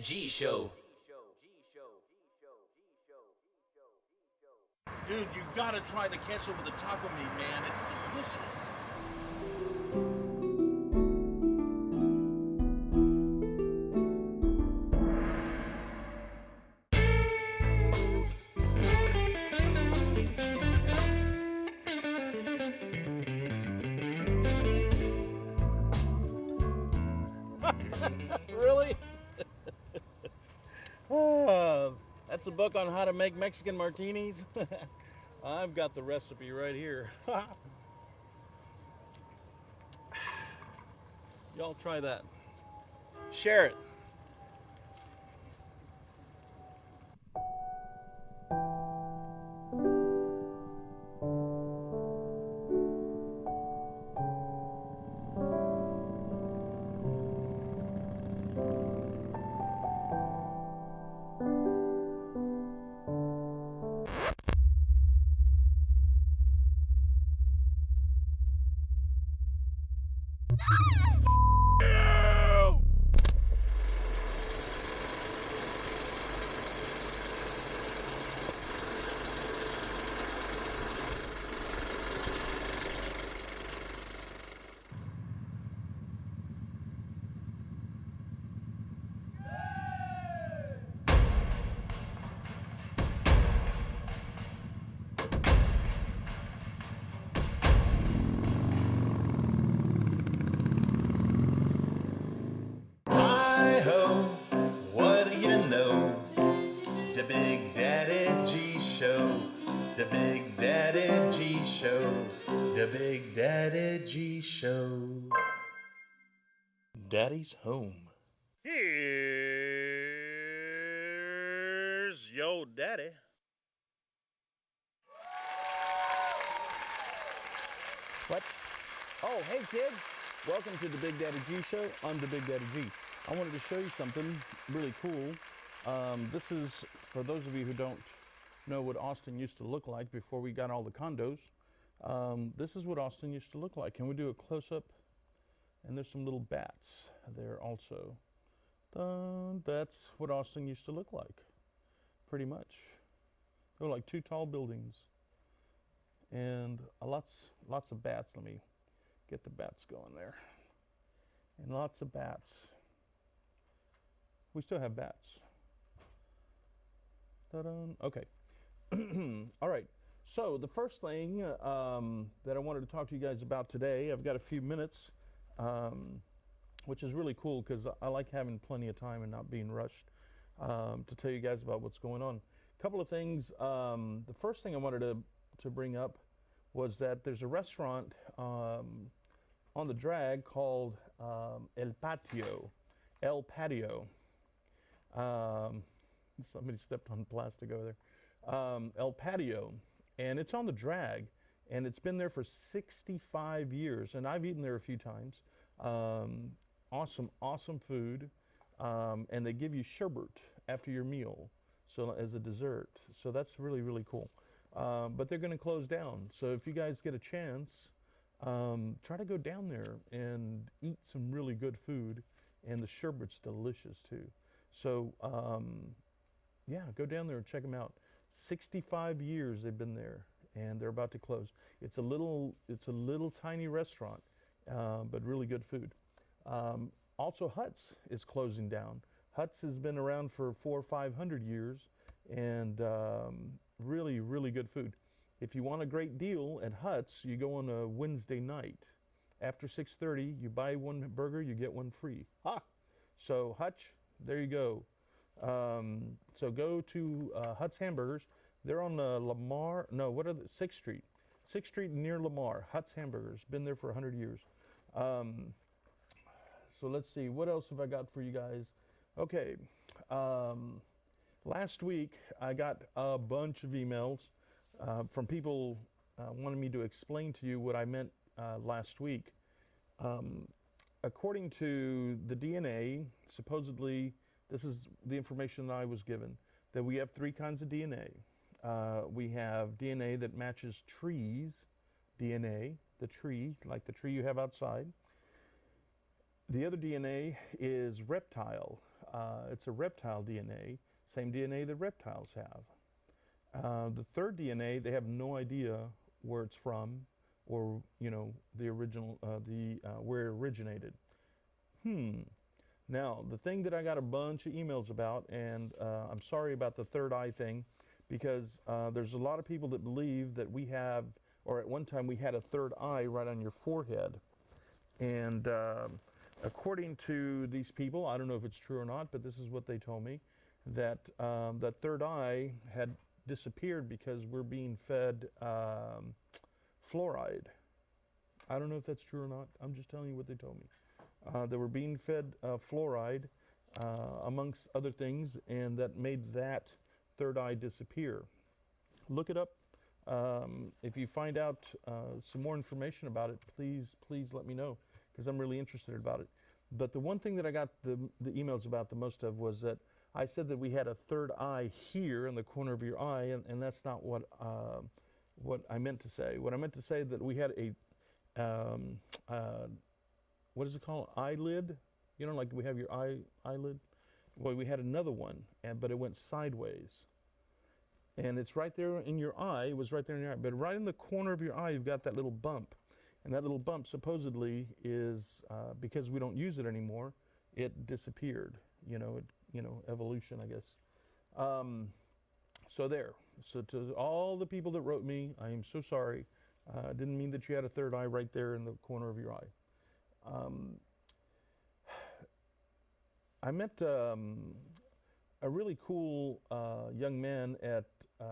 G Show. Dude, you gotta try the queso with the taco meat, man. It's delicious. Really? That's a book on how to make Mexican martinis. I've got the recipe right here. Y'all try that. Share it. What do you know? The Big Daddy G Show. The Big Daddy G Show. The Big Daddy G Show. Daddy's home. Here's yo daddy. What? Oh, hey kids. Welcome to the Big Daddy G Show. I'm the Big Daddy G. I wanted to show you something really cool. This is, for those of you who don't know what Austin used to look like before we got all the condos, this is what Austin used to look like. Can we do a close-up? And there's some little bats there also. That's what Austin used to look like, pretty much. There were like 2 tall buildings and lots of bats. Let me get the bats going there. And lots of bats. We still have bats. Okay. All right. So the first thing that I wanted to talk to you guys about today, I've got a few minutes, which is really cool because I like having plenty of time and not being rushed to tell you guys about what's going on. A couple of things. The first thing I wanted to bring up was that there's a restaurant on the drag called El Patio. El Patio. Somebody stepped on plastic over there. El Patio, and it's on the drag, and it's been there for 65 years, and I've eaten there a few times. Awesome food, and they give you sherbet after your meal, so as a dessert. So that's really cool. But they're going to close down. So if you guys get a chance, try to go down there and eat some really good food, and the sherbet's delicious too. So yeah, go down there and check them out. 65 years they've been there, and they're about to close. It's a little tiny restaurant, but really good food. Also, Huts is closing down. Huts has been around for 400 or 500 years, and really good food. If you want a great deal at Huts, you go on a Wednesday night. After 6:30, you buy one burger, you get one free. Ha! So Hutch, there you go. So go to Huts Hamburgers. They're on Lamar. No, what are the 6th Street? 6th Street near Lamar. Huts Hamburgers. Been there for 100 years. So let's see. What else have I got for you guys? Okay. Last week I got a bunch of emails from people wanting me to explain to you what I meant last week. According to the DNA, supposedly, this is the information that I was given, that we have 3 kinds of DNA. We have DNA that matches trees, DNA, the tree, like the tree you have outside. The other DNA is reptile. It's a reptile DNA, same DNA that reptiles have. The third DNA, they have no idea where it's from, or the original, where it originated. Now, the thing that I got a bunch of emails about, and I'm sorry about the third eye thing, because there's a lot of people that believe that we have, or at one time we had a third eye right on your forehead. And according to these people, I don't know if it's true or not, but this is what they told me, that that third eye had disappeared because we're being fed fluoride. I don't know if that's true or not. I'm just telling you what they told me. They were being fed fluoride, amongst other things, and that made that third eye disappear. Look it up. If you find out some more information about it, please let me know, because I'm really interested about it. But the one thing that I got the emails about the most of was that I said that we had a third eye here in the corner of your eye, and that's not what I meant to say. What I meant to say that we had a what is it called? Eyelid? Like we have your eyelid? Well, we had another one, but it went sideways. And it's right there in your eye. It was right there in your eye. But right in the corner of your eye, you've got that little bump. And that little bump supposedly is, because we don't use it anymore, it disappeared. Evolution, I guess. So there. So to all the people that wrote me, I am so sorry. Didn't mean that you had a third eye right there in the corner of your eye. I met a really cool young man at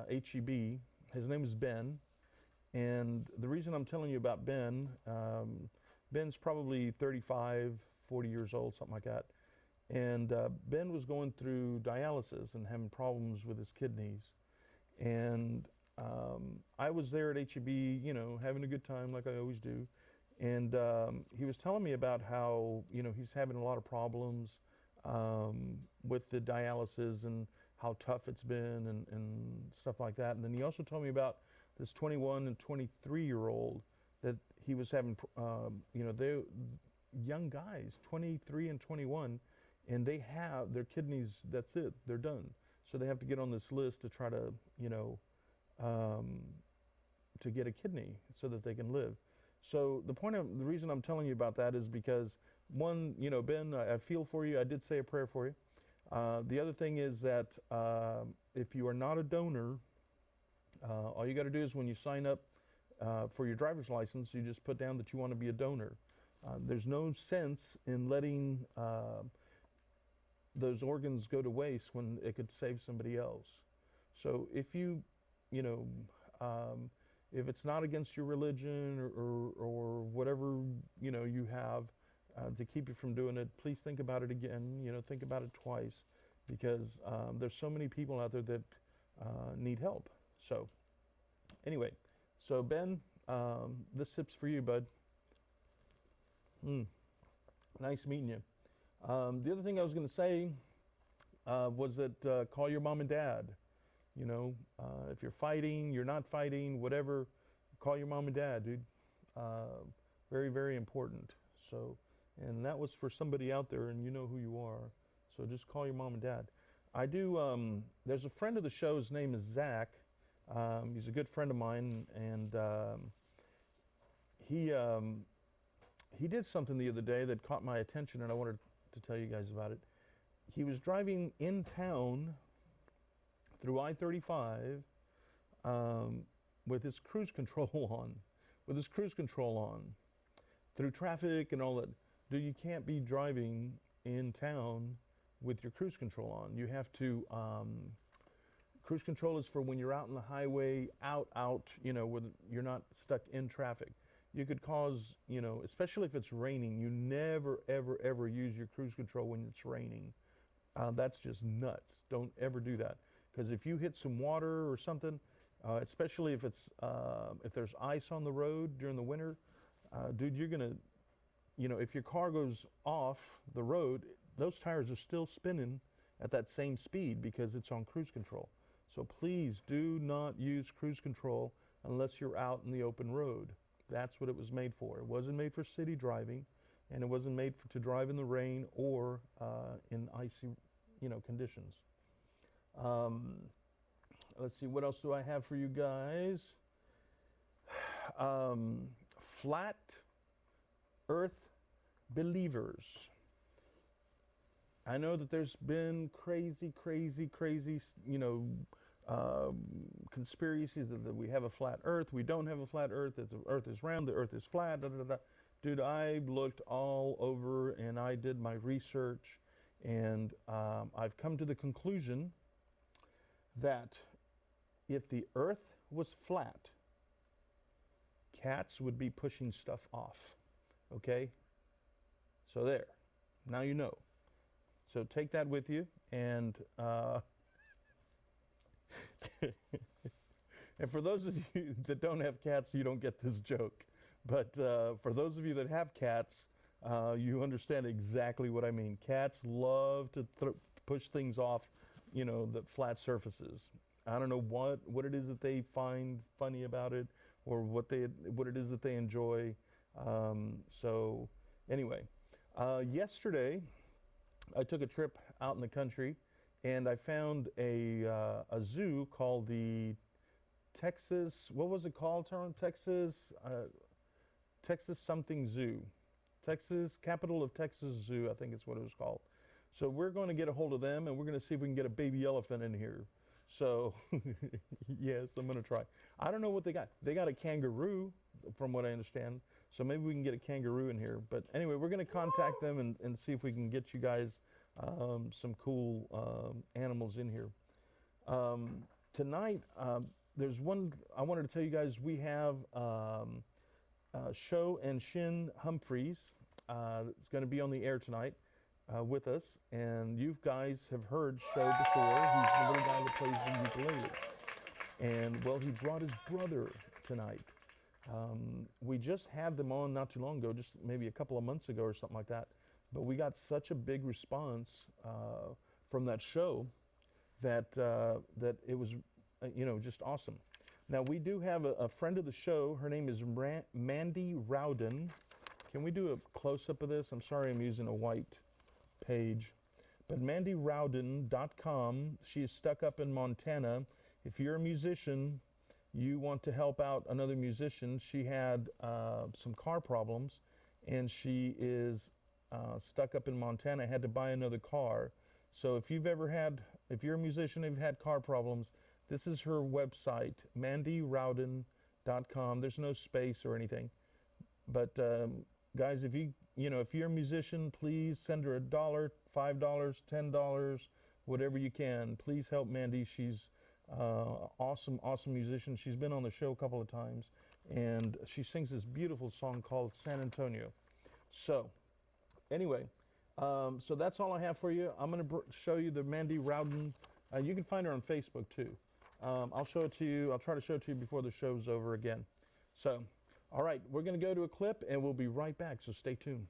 HEB. His name is Ben. And the reason I'm telling you about Ben, Ben's probably 35, 40 years old, something like that. And Ben was going through dialysis and having problems with his kidneys. And I was there at HEB, having a good time like I always do. And he was telling me about how, he's having a lot of problems with the dialysis and how tough it's been and stuff like that. And then he also told me about this 21 and 23-year-old that he was having, they're young guys, 23 and 21, and they have their kidneys, that's it, they're done. So they have to get on this list to try to, to get a kidney so that they can live. So the reason I'm telling you about that is because, one, Ben, I feel for you. I did say a prayer for you. The other thing is that if you are not a donor, all you got to do is when you sign up for your driver's license, you just put down that you want to be a donor. There's no sense in letting those organs go to waste when it could save somebody else. So if if it's not against your religion or whatever, you have to keep you from doing it, please think about it again, think about it twice, because there's so many people out there that need help. So anyway, so Ben, this tip's for you, bud. Nice meeting you. The other thing I was going to say was that call your mom and dad. If you're fighting, you're not fighting, whatever, call your mom and dad, dude. Very, very important. So, and that was for somebody out there, and you know who you are. So just call your mom and dad. I do, there's a friend of the show, his name is Zach. He's a good friend of mine, and he did something the other day that caught my attention, and I wanted to tell you guys about it. He was driving in town through I-35 with his cruise control on, through traffic and all that. Dude, you can't be driving in town with your cruise control on. You have to, cruise control is for when you're out on the highway, when you're not stuck in traffic. You could cause, especially if it's raining, you never, ever, ever use your cruise control when it's raining. That's just nuts. Don't ever do that. Because if you hit some water or something, especially if there's ice on the road during the winter, dude, you're gonna, if your car goes off the road, those tires are still spinning at that same speed because it's on cruise control. So please do not use cruise control unless you're out in the open road. That's what it was made for. It wasn't made for city driving. and it wasn't made to drive in the rain or in icy, conditions. Um, let's see, what else do I have for you guys? Flat Earth believers. I know that there's been crazy, conspiracies that we have a flat Earth. We don't have a flat Earth. That the Earth is round. The Earth is flat. Da, da, da. Dude, I looked all over and I did my research, and I've come to the conclusion that if the Earth was flat, cats would be pushing stuff off. Okay? So there. Now you know. So take that with you, and and for those of you that don't have cats, you don't get this joke. But for those of you that have cats, you understand exactly what I mean. Cats love to push things off, the flat surfaces. I don't know what it is that they find funny about it, or what it is that they enjoy. So anyway, yesterday I took a trip out in the country, and I found a zoo called the Texas. What was it called, Tom? Texas something Zoo. Texas, Capital of Texas Zoo, I think it's what it was called. So we're going to get a hold of them, and we're going to see if we can get a baby elephant in here. So, yes, I'm going to try. I don't know what they got. They got a kangaroo, from what I understand. So maybe we can get a kangaroo in here. But anyway, we're going to contact them and see if we can get you guys some cool animals in here. Tonight, there's one I wanted to tell you guys. We have Sho Shin Humphreys. It's going to be on the air tonight with us, and you guys have heard Sho before. He's the little guy that plays the ukulele, and well, he brought his brother tonight. We just had them on not too long ago, just maybe a couple of months ago or something like that, but we got such a big response from that show that it was just awesome. Now, we do have a friend of the show. Her name is Mandy Rowden. Can we do a close-up of this? I'm sorry I'm using a white page. But MandyRowden.com, she is stuck up in Montana. If you're a musician, you want to help out another musician. She had some car problems, and she is stuck up in Montana, had to buy another car. So if you're a musician and you've had car problems, this is her website, MandyRowden.com. There's no space or anything. But guys, if you're a musician, please send her $1, $5, $10, whatever you can. Please help Mandy. She's awesome musician. She's been on the show a couple of times, and she sings this beautiful song called San Antonio. So anyway, so that's all I have for you. I'm going to show you the Mandy Rowden. You can find her on Facebook too. I'll show it to you. I'll try to show it to you before the show's over again. So, all right, we're going to go to a clip, and we'll be right back, so stay tuned.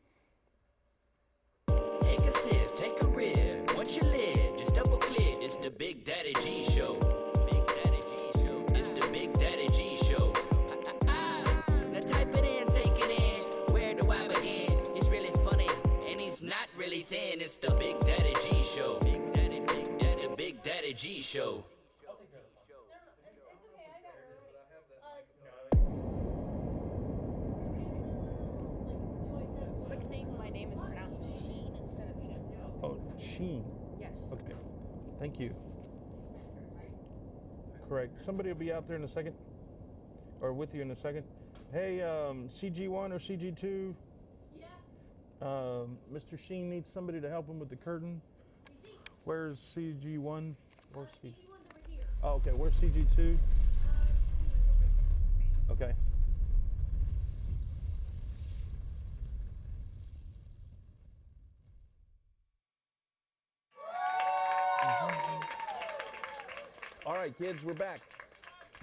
Take a sip, take a rip. Once you live, just double click. It's the Big Daddy G Show. Big Daddy G Show. It's the Big Daddy G Show. Now type it in, take it in. Where do I begin? He's really funny, and he's not really thin. It's the Big Daddy G Show. Big Daddy, it's the Big Daddy G Show. Sheen. Yes. Okay. Thank you. Correct. Somebody will be out there in a second, or with you in a second. Hey, CG1 or CG2? Yeah. Mr. Sheen needs somebody to help him with the curtain. CC. Where's CG1? Where's CG1's over here. Oh, okay. Where's CG2? Okay. All right, kids, we're back.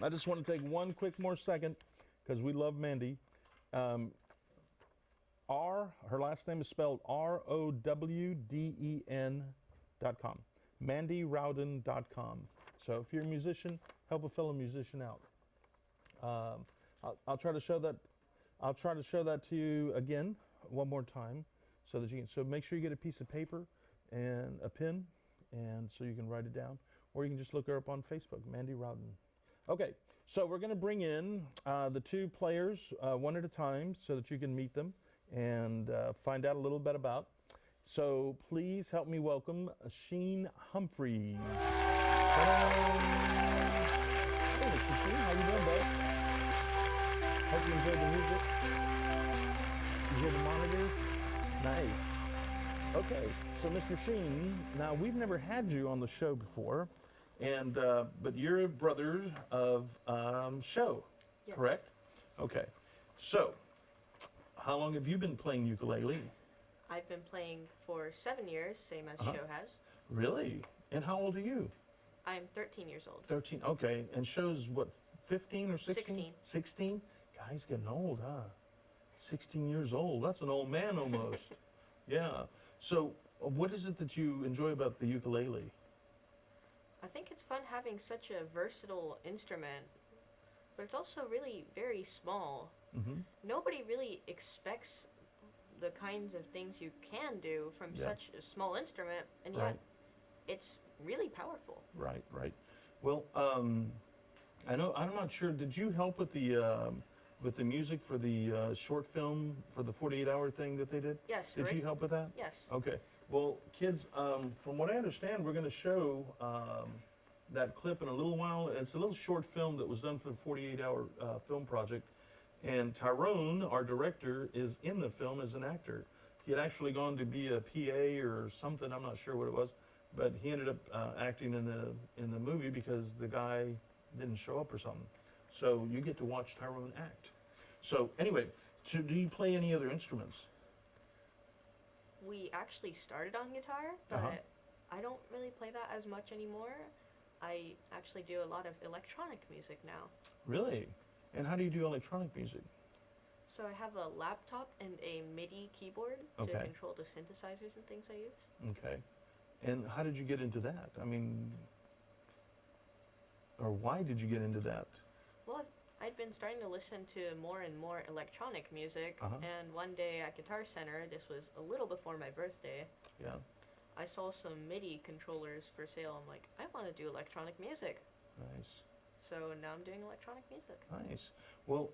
I just want to take one quick more second because we love Mandy. Her last name is spelled ROWDEN.com. MandyRowden.com. So if you're a musician, help a fellow musician out. I'll try to show that. I'll try to show that to you again one more time so that you can. So make sure you get a piece of paper and a pen, and so you can write it down, or you can just look her up on Facebook, Mandy Rowden. Okay, so we're going to bring in the two players one at a time so that you can meet them and find out a little bit about. So please help me welcome Sheen Humphreys. Ta-da! Hey, Mr. Sheen, how you doing, bud? Hope you enjoyed the music. You hear the monitors? Nice. Okay, so Mr. Sheen, now we've never had you on the show before, and but you're a brother of Sho, Yes. correct? Okay, so how long have you been playing ukulele? I've been playing for 7 years, same as Uh-huh. Sho has. Really? And how old are you? I'm 13 years old. 13, okay. And Sho's what, 15 or 16? 16. 16? Guy's getting old, huh? 16 years old. That's an old man almost. Yeah. So what is it that you enjoy about the ukulele? I think it's fun having such a versatile instrument, but it's also really very small. Mm-hmm. Nobody really expects the kinds of things you can do from Yeah. such a small instrument, and yet Right. it's really powerful. Right, right. Well, I know, I'm not sure, did you help with the music for the short film, for the 48-hour thing that they did? Yes, Did you help with that? Yes. Okay. Well, kids, from what I understand, we're going to show that clip in a little while. It's a little short film that was done for the 48-hour film project. And Tyrone, our director, is in the film as an actor. He had actually gone to be a PA or something. I'm not sure what it was, but he ended up acting in the movie because the guy didn't show up or something. So you get to watch Tyrone act. So anyway, do you play any other instruments? We actually started on guitar, but Uh-huh. I don't really play that as much anymore. I actually do a lot of electronic music now. Really? And how do you do electronic music? So I have a laptop and a MIDI keyboard to Okay. control the synthesizers and things I use. Okay. And how did you get into that? I mean, or why did you get into that? Well, I'd been starting to listen to more and more electronic music, Uh-huh. and one day at Guitar Center, this was a little before my birthday, Yeah. I saw some MIDI controllers for sale. I'm like, I want to do electronic music. Nice. So now I'm doing electronic music. Nice. Well,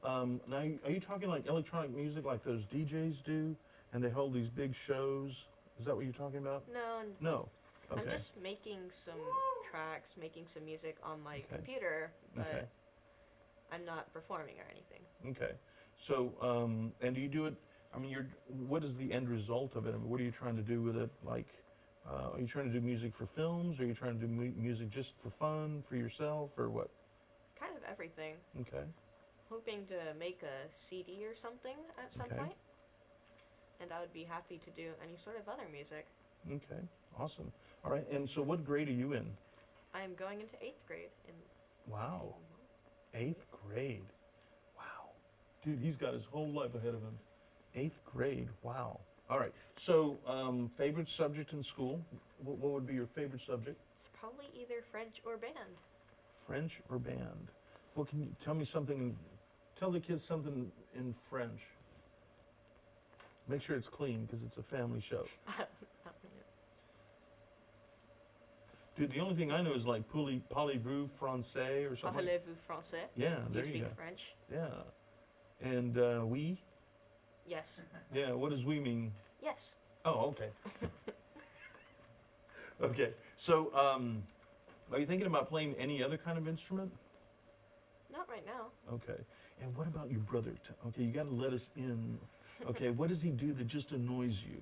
now, are you talking like electronic music like those DJs do? And they hold these big shows? Is that what you're talking about? No, No. Okay. I'm just making some tracks, making some music on my Okay. computer, but Okay. I'm not performing or anything. Okay. So, and do you do it, I mean, what is the end result of it? I mean, what are you trying to do with it? Like, are you trying to do music for films? Are you trying to do music just for fun, for yourself, or what? Kind of everything. Okay. Hoping to make a CD or something at some Okay. point. And I would be happy to do any sort of other music. Okay. Awesome. All right. And so what grade are you in? I am going into 8th grade in Wow. 8th grade. Wow. Dude, he's got his whole life ahead of him. 8th grade. Wow. All right. So, favorite subject in school? What would be your favorite subject? It's probably either French or band. French or band? Well, can you tell me something? Tell the kids something in French. Make sure it's clean because it's a family show. Dude, the only thing I know is like parlez-vous français or something. Parlez-vous français? Yeah, Do there you you speak go. French? Yeah. And oui? Yes. Yeah, what does we mean? Yes. Oh, okay. Okay. So, are you thinking about playing any other kind of instrument? Not right now. Okay. And what about your brother? Okay, you got to let us in. Okay, what does he do that just annoys you?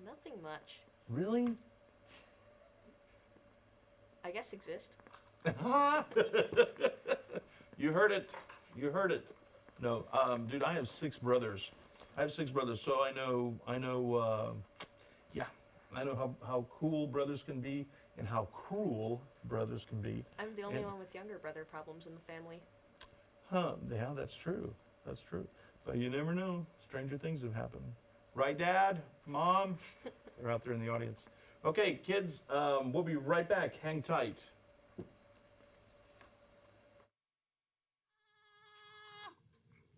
Nothing much. Really? I guess exist. You heard it. You heard it. No, dude, I have 6 brothers. So I know, yeah, I know how cool brothers can be and how cruel brothers can be. I'm the only And- one with younger brother problems in the family. Huh, yeah, that's true. That's true. But you never know. Stranger things have happened. Right, Dad? Mom? They're out there in the audience. Okay, kids, we'll be right back. Hang tight.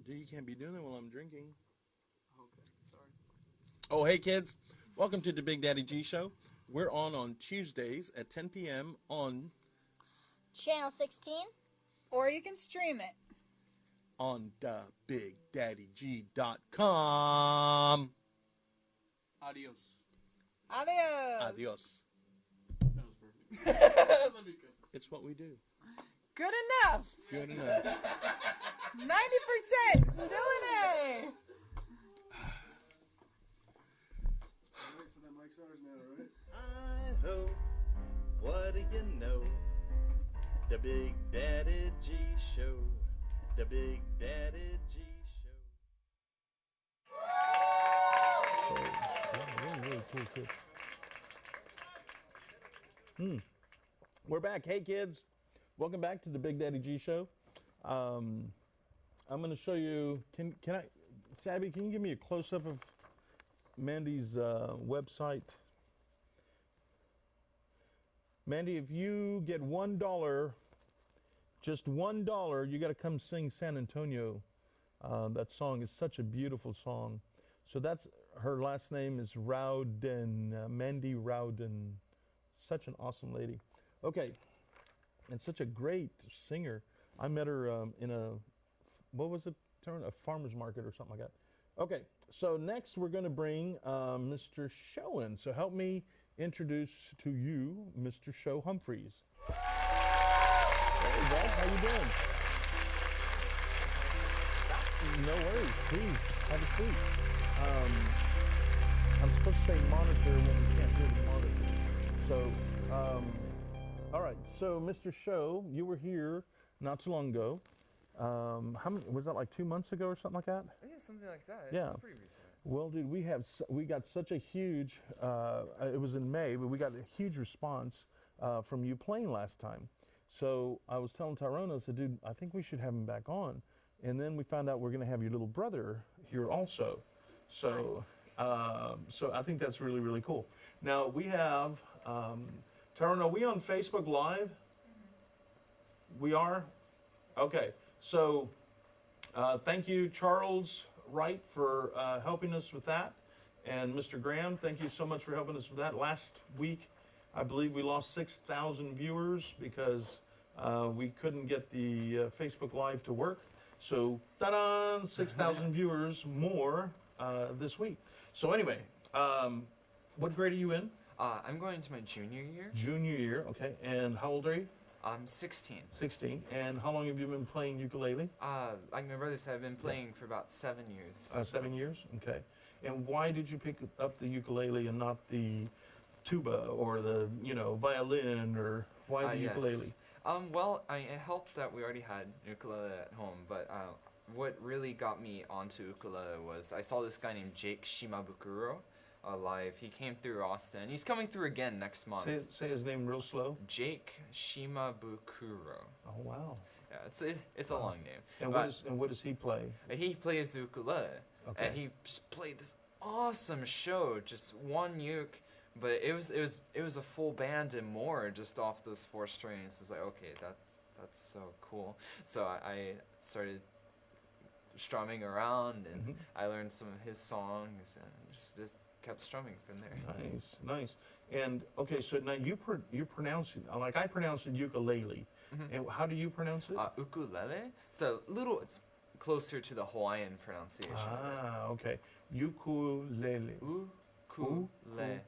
Dude, you can't be doing that while I'm drinking. Oh, hey kids, welcome to the Big Daddy G Show. We're on Tuesdays at 10 p.m. on Channel 16. Or you can stream it. on thebigdaddyg.com. Adios. Adios. Adios. That was perfect. Let me go. It's what we do. Good enough. Good enough. 90%. Still an A. Alright, so that mic's ours now, right? I-ho, what do you know? The Big Daddy G Show. The Big Daddy G Show. Really cool kid. We're back. Hey kids, welcome back to the Big Daddy G Show. I'm going to show you. Can I, Sabby? Can you give me a close up of Mandy's website? Mandy, if you get $1, just $1, you got to come sing San Antonio. That song is such a beautiful song. So that's her last name is Rowden, Mandy Rowden. Such an awesome lady. Okay, and such a great singer. I met her in a, what was it? A farmer's market or something like that. Okay, so next we're going to bring Mr. Sho in. So help me introduce to you Mr. Sho Humphreys. Hey, Bud, how you doing? No worries, please have a seat. I'm supposed to say monitor when we can't hear the monitor. So, all right. So, Mr. Sho, you were here not too long ago. How many was that? Like 2 months ago or something like that? Yeah, something like that. Yeah. It's pretty recent. Well, dude, we got such a huge. It was in May, but we got a huge response from you playing last time. So I was telling Tyrone, I said, dude, I think we should have him back on. And then we found out we're going to have your little brother here also. So, so I think that's really, really cool. Now we have Tyrone. Are we on Facebook Live? We are. Okay. So thank you, Charles Wright, for helping us with that. And Mr. Graham, thank you so much for helping us with that. Last week, I believe we lost 6,000 viewers because we couldn't get the Facebook Live to work. So, ta-da, 6,000 viewers more this week. So anyway, what grade are you in? I'm going into my junior year. Junior year, okay. And how old are you? I'm 16. 16. And how long have you been playing ukulele? Like my brother said, I've been playing for about 7 years. 7 years? Okay. And why did you pick up the ukulele and not the tuba or the, violin, or why the ukulele? Yes. Well, it helped that we already had ukulele at home, but what really got me onto ukulele was I saw this guy named Jake Shimabukuro live. He came through Austin. He's coming through again next month. Say his name real slow. Jake Shimabukuro. Oh, wow. Yeah, it's a long name. And what does he play? He plays the ukulele, Okay. and he just played this awesome show, just one uke, but it was a full band and more just off those 4 strings. It's like, okay, that's so cool. So I started strumming around, and I learned some of his songs, and just kept strumming from there. Nice. And okay, so now you pronounce it like I pronounce it ukulele. And how do you pronounce it? Ukulele. It's closer to the Hawaiian pronunciation. Ah, okay. Ukulele. Ukulele.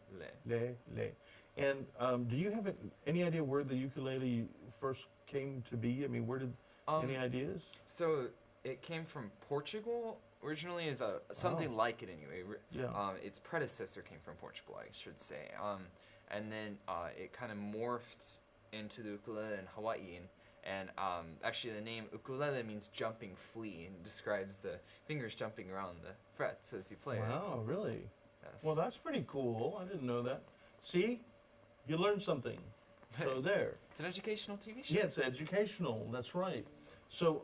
And do you have any idea where the ukulele first came to be? I mean, where did any ideas? So it came from Portugal originally, as something like it anyway. Yeah. Its predecessor came from Portugal, I should say. And then it kind of morphed into the ukulele in Hawaii. And actually, the name ukulele means jumping flea, and describes the fingers jumping around the frets as you play it. Wow, really? Yes. Well, that's pretty cool. I didn't know that. See, you learned something. So there. It's an educational TV show. Yeah, it's educational. That's right. So,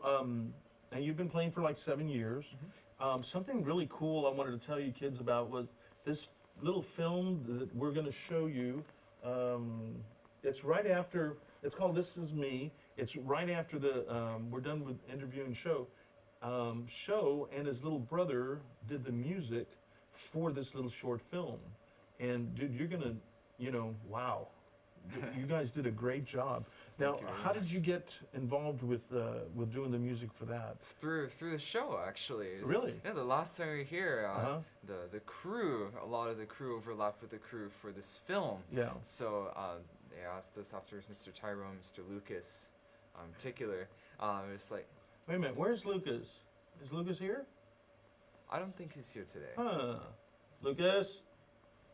and you've been playing for like 7 years. Something really cool I wanted to tell you kids about was this little film that we're going to show you. It's right after. It's called "This Is Me." It's right after we're done with interviewing Sho. Sho and his little brother did the music for this little short film. And dude, you're gonna, wow, you guys did a great job. Now, Thank you very how did much. you get involved with doing the music for that? It's through the show actually. Really? Yeah, the last time we were here, Uh-huh. the crew, a lot of the crew overlapped with the crew for this film. Yeah. So they asked us after Mr. Tyrone, Mr. Lucas, in particular. It's like, Wait a minute, where's Lucas? Is Lucas here? I don't think he's here today. Huh. Lucas,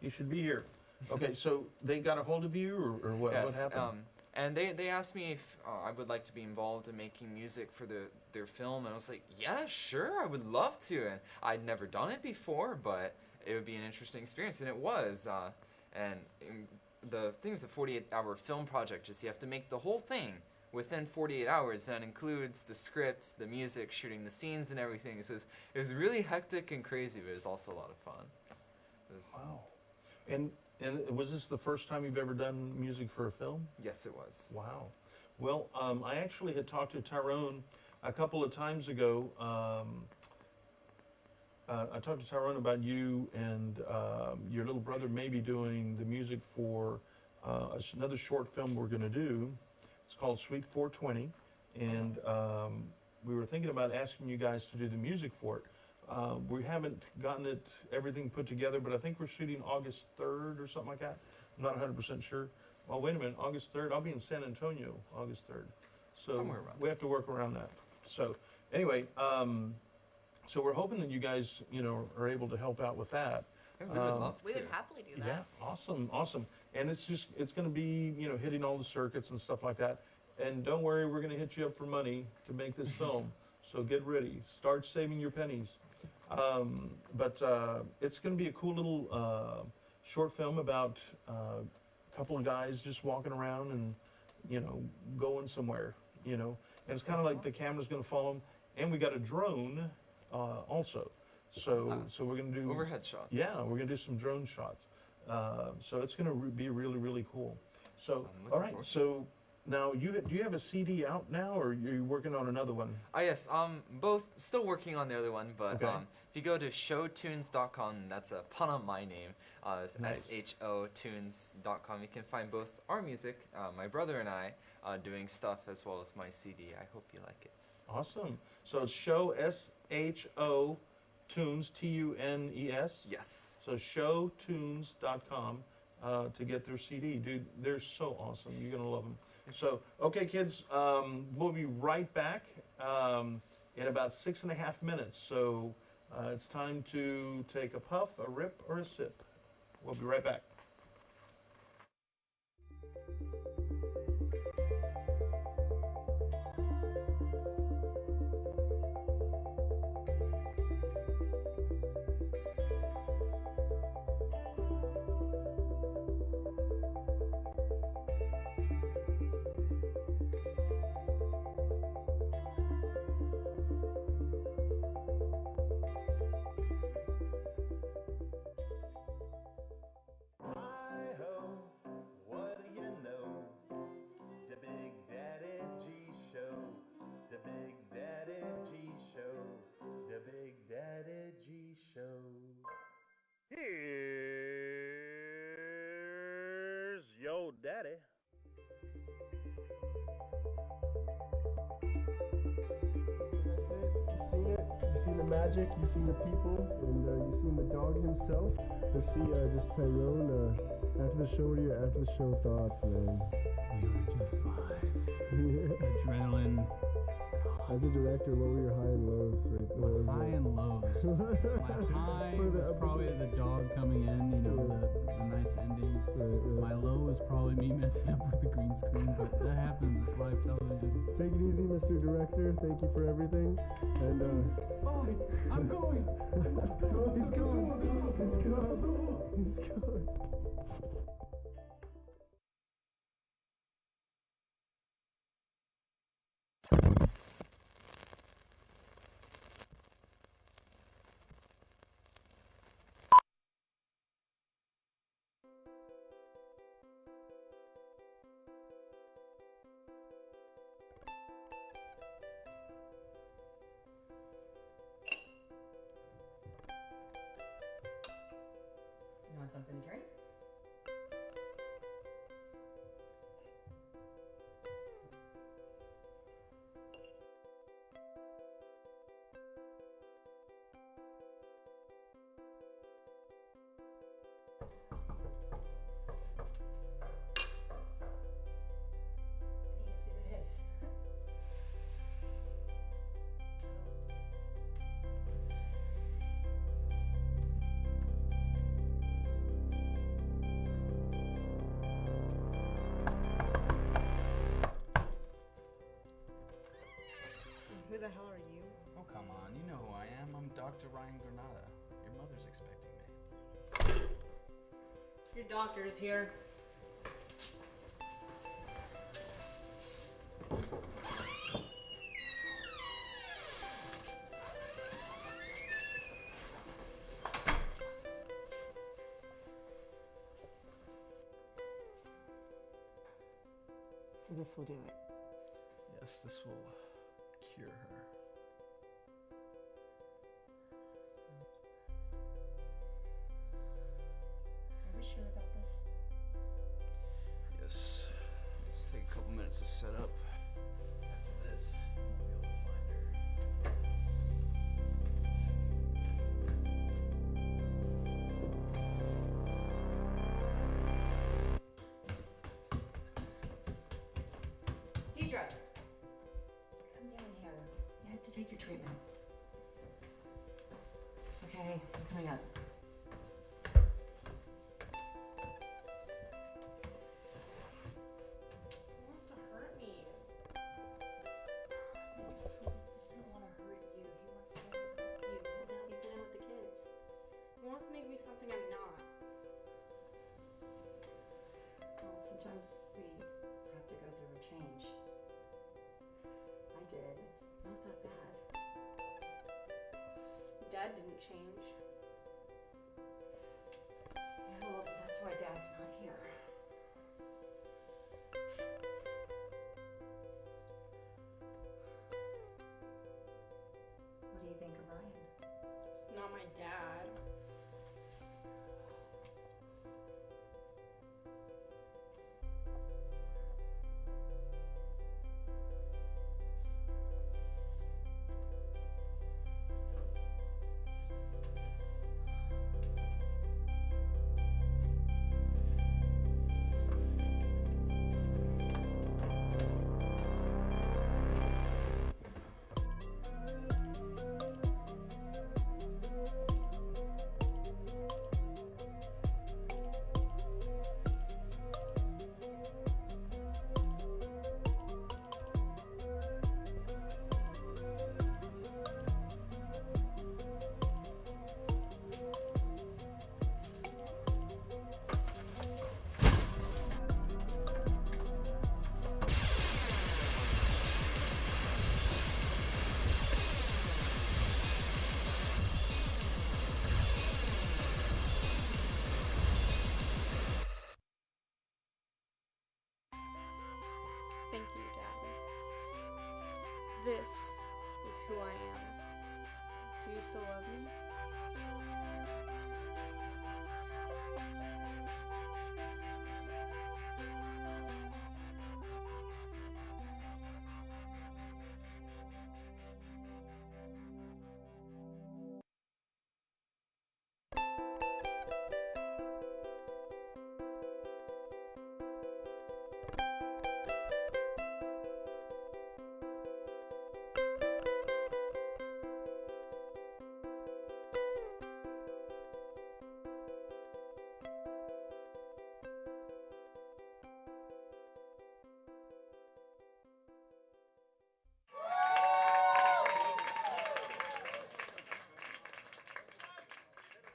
you should be here. Okay, so they got a hold of you, or what? Yes, What happened? and they asked me if I would like to be involved in making music for their film, and I was like, yeah, sure, I would love to. And I'd never done it before, but it would be an interesting experience, and it was. The thing with the 48-hour film project is you have to make the whole thing within 48 hours, and that includes the script, the music, shooting the scenes, and everything. It was really hectic and crazy, but it was also a lot of fun. It was, Wow. And was this the first time you've ever done music for a film? yes, it was. Wow. Well, I actually had talked to Tyrone a couple of times ago. I talked to Tyrone about you and your little brother maybe doing the music for another short film we're going to do. It's called Sweet 420, and we were thinking about asking you guys to do the music for it. We haven't gotten everything put together, but I think we're shooting August 3rd or something like that. I'm not 100% sure. Well, wait a minute, August 3rd? I'll be in San Antonio August 3rd. So Somewhere around we have to work around that. So anyway, so we're hoping that you guys, are able to help out with that. Yeah, we would love We to. would happily do that. Yeah, awesome. And it's going to be, hitting all the circuits and stuff like that. And don't worry, we're going to hit you up for money to make this film. So get ready. Start saving your pennies. But it's going to be a cool little short film about a couple of guys just walking around and, going somewhere, And it's kind of like the camera's going to follow them. And we got a drone also. So we're going to do Overhead shots. Yeah, we're going to do some drone shots. So it's going to be really, really cool. So, I'm looking all right. forward to So now do you have a CD out now, or are you working on another one? Yes, both still working on the other one, but Okay. if you go to shotunes.com, that's a pun on my name, it's Nice. shotunes.com, you can find both our music, my brother and I, doing stuff, as well as my CD. I hope you like it. Awesome. So it's Sho, S-H-O, Tunes, T-U-N-E-S? Yes. So showtunes.com to get their CD. Dude, they're so awesome. You're going to love them. So, okay, kids, we'll be right back in about 6.5 minutes. So it's time to take a puff, a rip, or a sip. We'll be right back. Hi-ho, what do you know? The Big Daddy G Show. The Big Daddy G Show. The Big Daddy G Show. Here's your daddy. That's it. You've seen it. You've seen the magic. You've seen the people, and you've seen the dog himself. Let's see, just Tyrone. After the show, what are your after the show thoughts, man? We were just live. Adrenaline. As a director, what were your high and lows? Right? What was High it? and lows. My high For the was probably the dog coming in, the nice ending. Right. My low was probably me messing up with the green screen, but that happens. It's live television. Take it easy, Mr. Director. Thank you for everything. And Oh, I'm going. he's going. He's going. He's going. Something to drink? I need to see what it is. Who the hell are you? Oh, come on. You know who I am. I'm Dr. Ryan Granada. Your mother's expecting me. Your doctor's here. So this will do it. Yes, this will cure her. Are we sure about this? Yes. Just take a couple minutes to set up. After this, you'll be able to find her. Deidre! Come down here. You have to take your treatment. Okay, I'm coming up. He wants to hurt me. He doesn't want to hurt you. He wants to help you. He wants to help you fit in with the kids. He wants to make me something I'm not. Well, sometimes we have to go through a change. I did. It's not that bad. Dad didn't change. Yeah, well, that's why Dad's not here. What do you think of Ryan? He's not my dad. Thank you, Daddy. This is who I am. Do you still love me?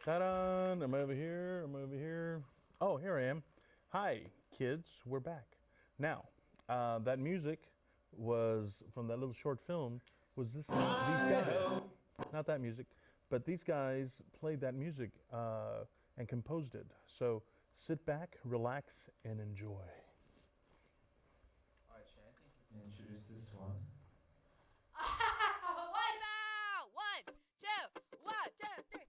Ta-da! I'm over here. I'm over here. Oh, here I am. Hi, kids. We're back. Now, that music was from that little short film. Was this these guys? Not that music, but these guys played that music and composed it. So sit back, relax, and enjoy. All right, Shay, I think you can introduce this one. What now? 1, 2, 1, 2, 3.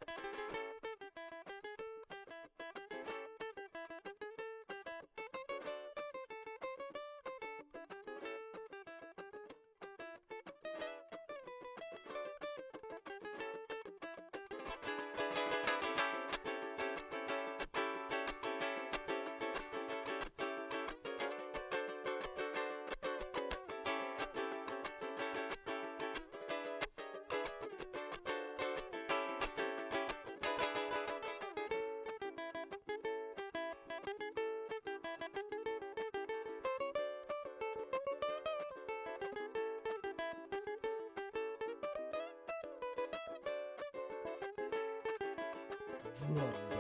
Drum band.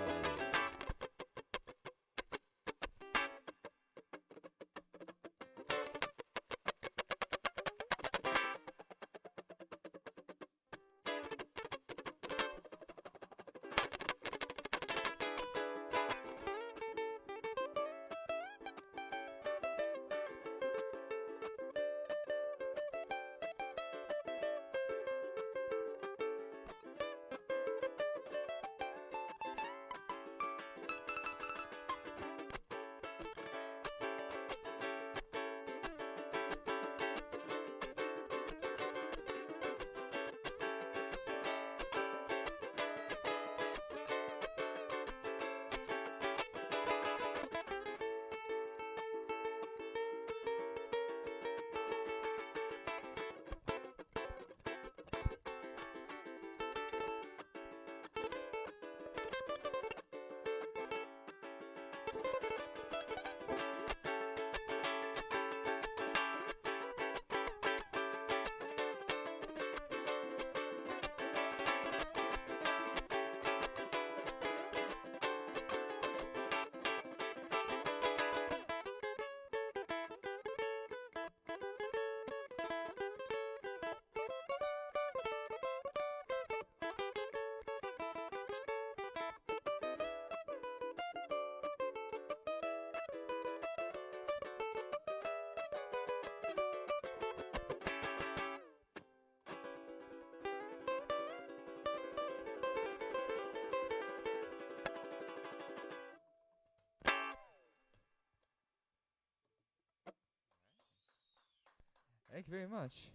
Thank you very much.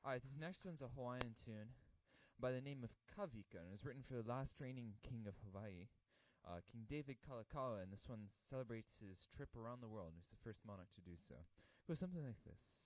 Alright, this next one's a Hawaiian tune by the name of Kavika, and it was written for the last reigning king of Hawaii, King David Kalakaua, and this one celebrates his trip around the world. He's the first monarch to do so. It goes something like this.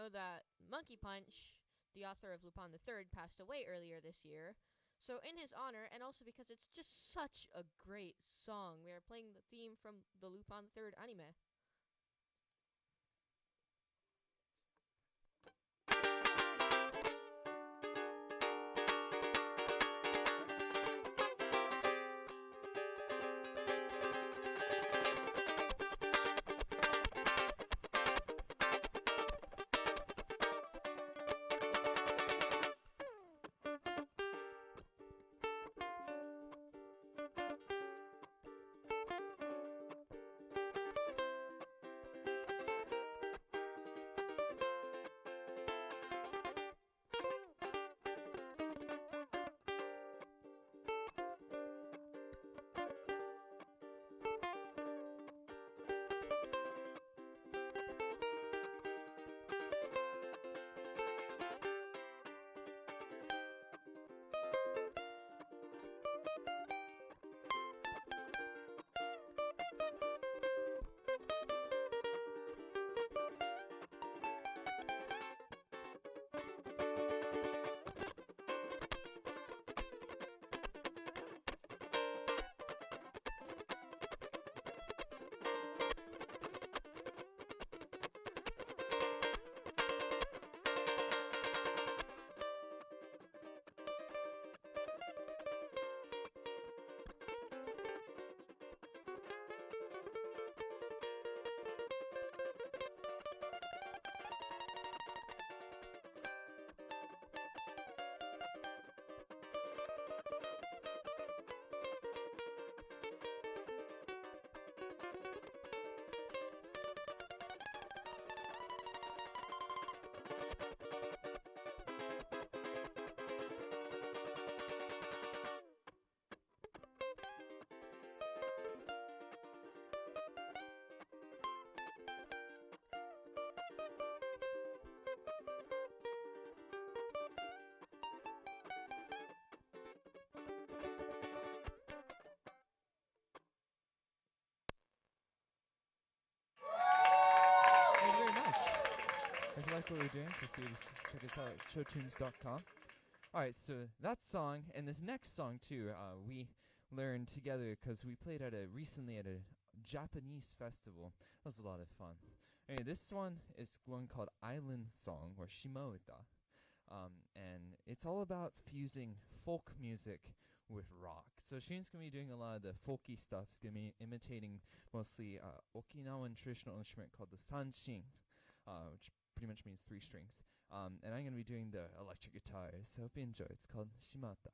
know that Monkey Punch, the author of Lupin III, passed away earlier this year. So in his honor, and also because it's just such a great song, we are playing the theme from the Lupin III anime. Thank you very much. If you like what we're doing, feel free to check us out at showtunes.com. Alright, so that song and this next song too, we learned together because we played recently at a Japanese festival. That was a lot of fun. Anyway, this one is one called Island Song, or Shimouta. And it's all about fusing folk music with rock. So Shin's going to be doing a lot of the folky stuff. He's going to be imitating mostly Okinawan traditional instrument called the sanshin, which pretty much means 3 strings. And I'm going to be doing the electric guitar, so hope you enjoy. It's called Shimata.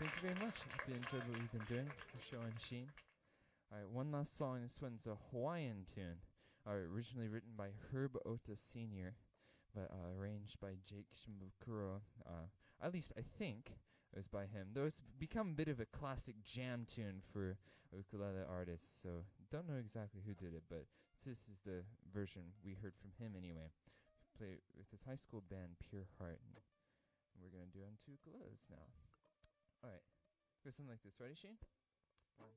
thank you very much. I hope you enjoyed what we've been doing for Sho and Shin. Alright, one last song. This one's a Hawaiian tune. Originally written by Herb Ota Sr., but arranged by Jake Shimbukuro. At least I think it was by him. Though it's become a bit of a classic jam tune for ukulele artists, so don't know exactly who did it, but this is the version we heard from him anyway. He played with his high school band, Pure Heart, and we're going to do it on 2 ukuleles now. Alright, go something like this. Ready, Shane? 1.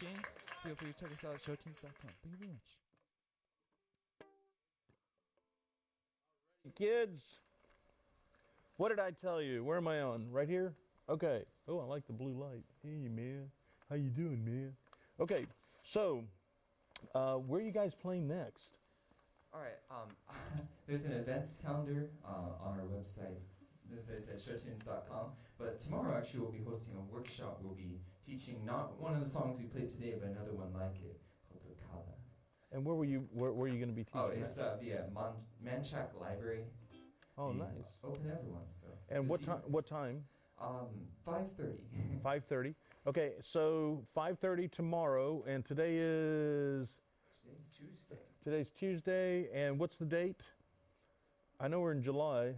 Shane, feel free to check us out at showtunes.com. Thank you very much. Kids, what did I tell you? Where am I on? Right here? Okay. Oh, I like the blue light. Hey, man. How you doing, man? Okay, so where are you guys playing next? All right. There's an events calendar on our website. This is at showtunes.com. But tomorrow, actually, we'll be hosting a workshop. We'll be teaching not one of the songs we played today, but another one like it called Okada. And where were you going to be teaching? Oh, it's the Manchac Library. Oh, nice. Open to everyone. So. And what time? What time? 5:30. 5:30. Okay, so 5:30 tomorrow, and today is. Today's Tuesday. Today's Tuesday, and what's the date? I know we're in July.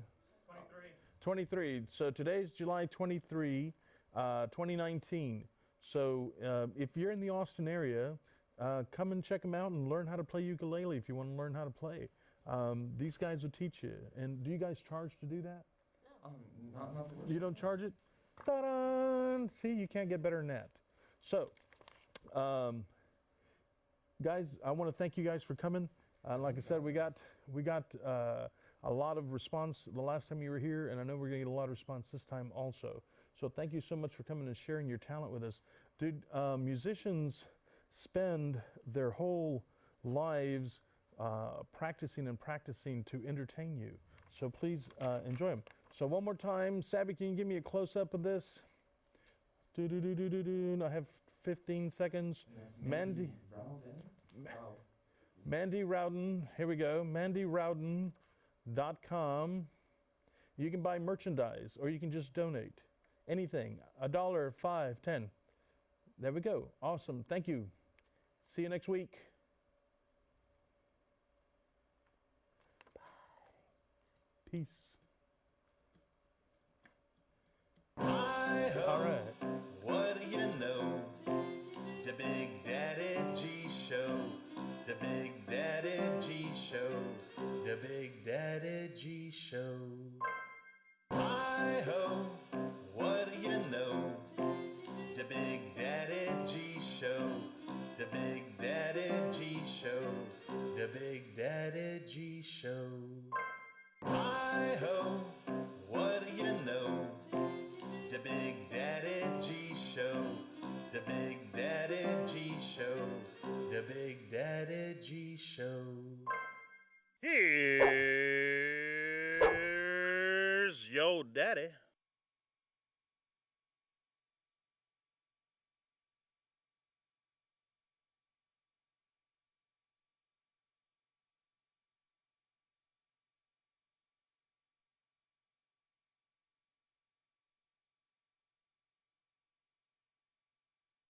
23. So today's July 23, 2019. So if you're in the Austin area, come and check them out and learn how to play ukulele if you want to learn how to play. These guys will teach you. And do you guys charge to do that? Not You don't charge it? Ta-da! See, you can't get better than that. So, guys, I want to thank you guys for coming. Like I said, we got a lot of response the last time you were here, and I know we're going to get a lot of response this time also. So thank you so much for coming and sharing your talent with us. Dude, musicians spend their whole lives practicing and practicing to entertain you. So please enjoy them. So one more time, Sabby, can you give me a close-up of this? I have 15 seconds. Mandy Rowden, here we go, mandyrowden.com. You can buy merchandise or you can just donate. Anything, $1, $5, $10. There we go. Awesome. Thank you. See you next week. Bye. Peace. All right. What do you know? The Big Daddy G Show. The Big Daddy G Show. The Big Daddy G Show. Hi-ho, what do you know? The Big Daddy G Show. The Big Daddy G Show. The Big Daddy G Show. Hi-ho, what do you know? The Big Daddy G Show. The Big Daddy G Show. The Big Daddy G Show. Here's your daddy.